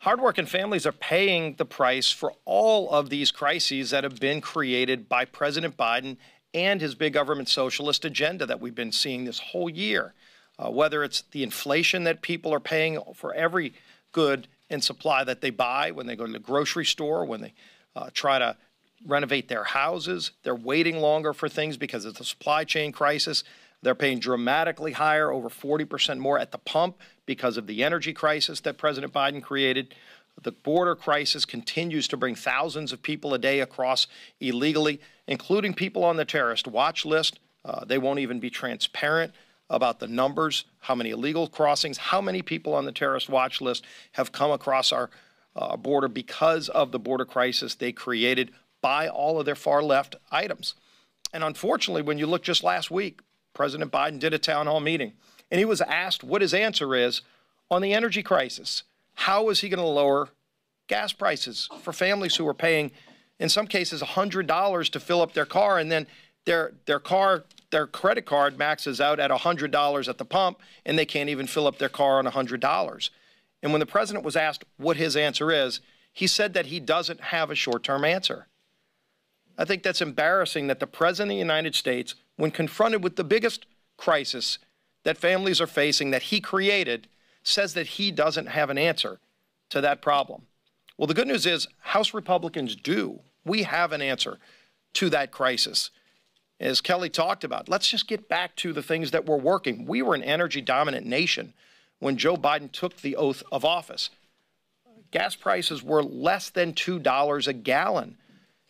Hardworking families are paying the price for all of these crises that have been created by President Biden and his big government socialist agenda that we've been seeing this whole year. Whether it's the inflation that people are paying for every good and supply that they buy when they go to the grocery store, when they try to renovate their houses, they're waiting longer for things because of the supply chain crisis. They're paying dramatically higher, over 40% more at the pump because of the energy crisis that President Biden created. The border crisis continues to bring thousands of people a day across illegally, including people on the terrorist watch list. They won't even be transparent about the numbers, how many illegal crossings, how many people on the terrorist watch list have come across our border because of the border crisis they created by all of their far-left items. And unfortunately, when you look just last week, President Biden did a town hall meeting, and he was asked what his answer is on the energy crisis. How is he going to lower gas prices for families who are paying, in some cases, $100 to fill up their car, and then their credit card maxes out at $100 at the pump, and they can't even fill up their car on $100. And when the president was asked what his answer is, he said that he doesn't have a short-term answer. I think that's embarrassing that the President of the United States, when confronted with the biggest crisis that families are facing that he created, says that he doesn't have an answer to that problem. Well, the good news is House Republicans do. We have an answer to that crisis. As Kelly talked about, let's just get back to the things that were working. We were an energy-dominant nation when Joe Biden took the oath of office. Gas prices were less than $2 a gallon.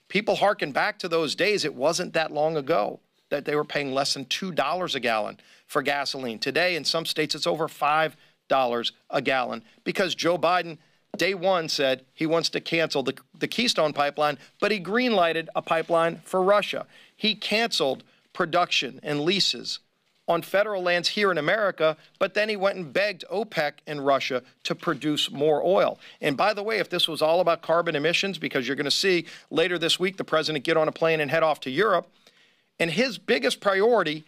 People harken back to those days. It wasn't that long ago that they were paying less than $2 a gallon for gasoline. Today, in some states, it's over $5 a gallon because Joe Biden, day one, said he wants to cancel the Keystone pipeline, but he green-lighted a pipeline for Russia. He canceled production and leases on federal lands here in America, but then he went and begged OPEC and Russia to produce more oil. And by the way, if this was all about carbon emissions, because you're going to see later this week the president get on a plane and head off to Europe, and his biggest priority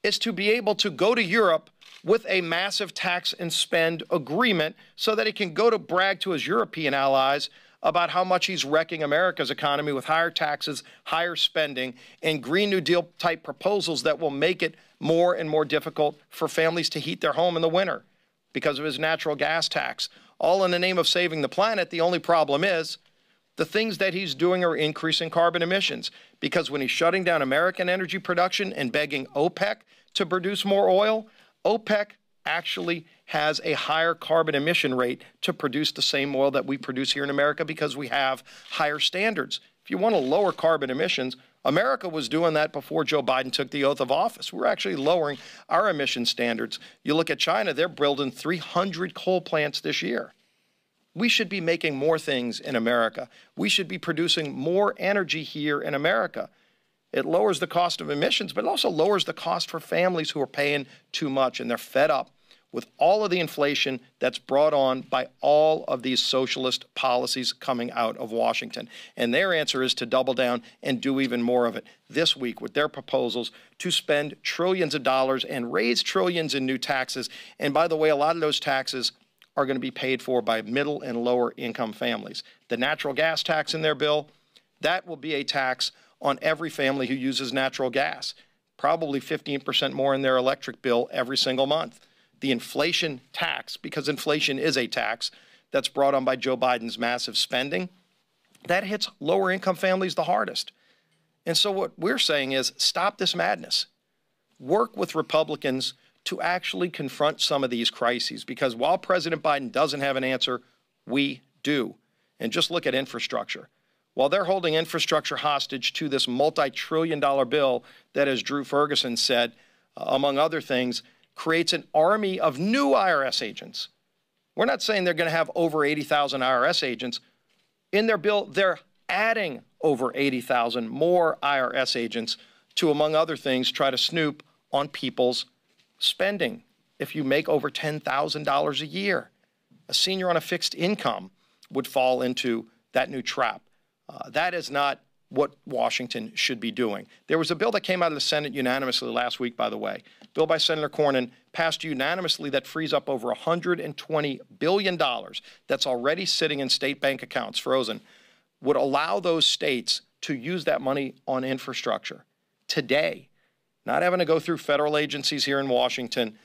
is to be able to go to Europe with a massive tax and spend agreement so that he can go to brag to his European allies about how much he's wrecking America's economy with higher taxes, higher spending, and Green New Deal type proposals that will make it more and more difficult for families to heat their home in the winter because of his natural gas tax. All in the name of saving the planet. The only problem is the things that he's doing are increasing carbon emissions, because when he's shutting down American energy production and begging OPEC to produce more oil, OPEC actually has a higher carbon emission rate to produce the same oil that we produce here in America because we have higher standards. If you want to lower carbon emissions, America was doing that before Joe Biden took the oath of office. We're actually lowering our emission standards. You look at China, they're building 300 coal plants this year. We should be making more things in America. We should be producing more energy here in America. It lowers the cost of emissions, but it also lowers the cost for families who are paying too much, and they're fed up with all of the inflation that's brought on by all of these socialist policies coming out of Washington. And their answer is to double down and do even more of it this week with their proposals to spend trillions of dollars and raise trillions in new taxes. And by the way, a lot of those taxes are going to be paid for by middle and lower income families. The natural gas tax in their bill, that will be a tax on every family who uses natural gas, probably 15% more in their electric bill every single month. The inflation tax, because inflation is a tax that's brought on by Joe Biden's massive spending, that hits lower income families the hardest. And so what we're saying is stop this madness. Work with Republicans to actually confront some of these crises, because while President Biden doesn't have an answer, we do. And just look at infrastructure. While they're holding infrastructure hostage to this multi-trillion-dollar bill that, as Drew Ferguson said, among other things, creates an army of new IRS agents. We're not saying they're going to have over 80,000 IRS agents. In their bill, they're adding over 80,000 more IRS agents to, among other things, try to snoop on people's spending. If you make over $10,000 a year, a senior on a fixed income would fall into that new trap. That is not what Washington should be doing. There was a bill that came out of the Senate unanimously last week, by the way. Bill by Senator Cornyn passed unanimously that frees up over $120 billion that's already sitting in state bank accounts, frozen, would allow those states to use that money on infrastructure today, not having to go through federal agencies here in Washington,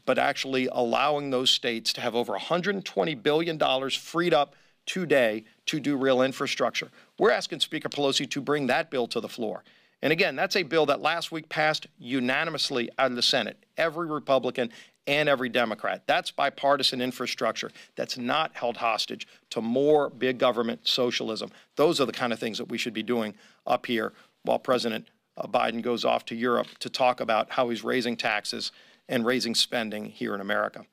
but actually allowing those states to have over $120 billion freed up today to do real infrastructure. We're asking Speaker Pelosi to bring that bill to the floor. And again, that's a bill that last week passed unanimously out of the Senate, every Republican and every Democrat. That's bipartisan infrastructure that's not held hostage to more big government socialism. Those are the kind of things that we should be doing up here while President Biden goes off to Europe to talk about how he's raising taxes and raising spending here in America.